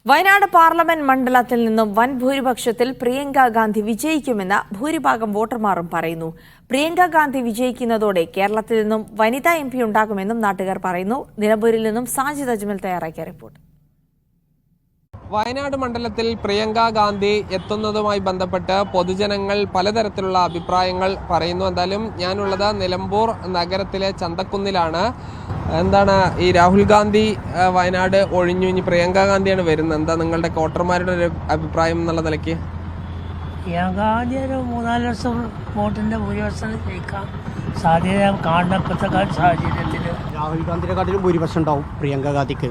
Wayanad parliament മണ്ഡലത്തിൽ നിന്നും വൻ ഭൂരിപക്ഷത്തിൽ പ്രിയങ്ക ഗാന്ധി വിജയിക്കുമെന്ന് ഭൂരിഭാഗം വോട്ടർമാരും പറയുന്നു. പ്രിയങ്ക ഗാന്ധി വിജയിക്കുന്നതോടെ കേരളത്തിൽ നിന്നും വനിതാ MP ഉണ്ടാകുമെന്നും നാട്ടുകാർ പറയുന്നു. നിലമ്പൂരിൽ നിന്നും സാജിദ് അജ്മൽ തയ്യാറാക്കിയ റിപ്പോർട്ട്. വയനാട് മണ്ഡലത്തിൽ പ്രിയങ്ക ഗാന്ധി എത്തുന്നതുമായി ബന്ധപ്പെട്ട് പൊതുജനങ്ങൾ പലതരത്തിലുള്ള അഭിപ്രായങ്ങൾ പറയുന്നു. എന്തായാലും ഞാനുള്ളത് നിലമ്പൂർ നഗരത്തിലെ ചന്തക്കുന്നിലാണ്. എന്താണ് ഈ രാഹുൽ ഗാന്ധി വയനാട് ഒഴിഞ്ഞു, ഇനി പ്രിയങ്ക ഗാന്ധിയാണ് വരുന്നത്. എന്താ നിങ്ങളുടെ വോട്ടർമാരുടെ ഒരു അഭിപ്രായം എന്നുള്ള നിലയ്ക്ക്? പ്രിയങ്ക ഗാന്ധി ഒരു 3-4 ലക്ഷം വോട്ടിന്റെ ഭൂരിപക്ഷം ജയിക്കാം സാധ്യത കാണപ്പെട്ട സാഹചര്യത്തിൽ രാഹുൽ ഗാന്ധിയുടെ കാട്ടിലും ഭൂരിപക്ഷം ഉണ്ടാവും. പ്രിയങ്ക ഗാന്ധിക്ക്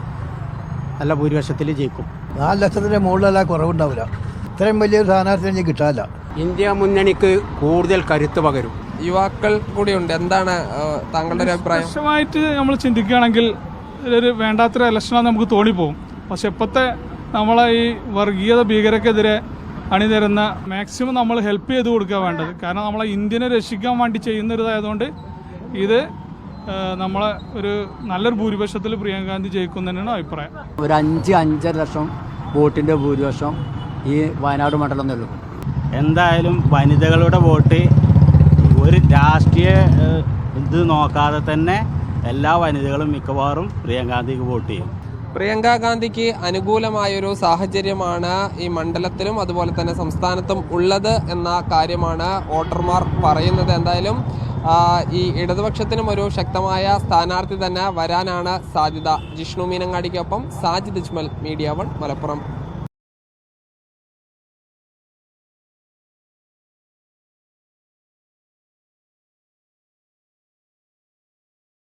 നല്ല ഭൂരിപക്ഷത്തിൽ ജയിക്കും. 4 ലക്ഷത്തിന്റെ മുകളിലല്ല കുറവുണ്ടാവില്ല. ഇത്രയും വലിയൊരു സ്ഥാനാർത്ഥി കിട്ടാനില്ല. ഇന്ത്യ മുന്നണിക്ക് കൂടുതൽ കരുത്ത് പകരും. യുവാക്കൾ കൂടിയുണ്ട്. എന്താണ് താങ്കളുടെ ഒരു അഭിപ്രായം? മോശമായിട്ട് നമ്മൾ ചിന്തിക്കുകയാണെങ്കിൽ ഒരു വേണ്ടാത്തൊരു ഇലക്ഷനാണ് നമുക്ക് തോന്നിപ്പോകും. പക്ഷെ ഇപ്പോഴത്തെ നമ്മളെ ഈ വർഗീയത ഭീകരക്കെതിരെ അണിനിരുന്ന മാക്സിമം നമ്മൾ ഹെൽപ്പ് ചെയ്ത് കൊടുക്കുക വേണ്ടത്. കാരണം നമ്മളെ ഇന്ത്യനെ രക്ഷിക്കാൻ വേണ്ടി ചെയ്യുന്നൊരിതായതുകൊണ്ട് ഇത് നമ്മളെ ഒരു നല്ലൊരു ഭൂരിപക്ഷത്തിൽ പ്രിയങ്ക ഗാന്ധി ജയിക്കും തന്നെയാണ് അഭിപ്രായം. ഒരു 5-5.5 ലക്ഷം വോട്ടിൻ്റെ ഭൂരിപക്ഷം ഈ വയനാട് മണ്ഡലം നൽകും. എന്തായാലും വനിതകളുടെ വോട്ട് ഒരു രാഷ്ട്രീയ ഇത് നോക്കാതെ തന്നെ എല്ലാ വനിതകളും മിക്കവാറും പ്രിയങ്ക ഗാന്ധിക്ക് വോട്ട് ചെയ്യും. പ്രിയങ്ക ഗാന്ധിക്ക് അനുകൂലമായൊരു സാഹചര്യമാണ് ഈ മണ്ഡലത്തിലും അതുപോലെ തന്നെ സംസ്ഥാനത്തും ഉള്ളത് എന്ന കാര്യമാണ് വോട്ടർമാർ പറയുന്നത്. എന്തായാലും ഈ ഇടതുപക്ഷത്തിനും ഒരു ശക്തമായ സ്ഥാനാർത്ഥി തന്നെ വരാനാണ് സാധ്യത. ജിഷ്ണു മീനങ്ങാടിക്കൊപ്പം സാജിദ് അജ്മൽ, മീഡിയ 1 മലപ്പുറം.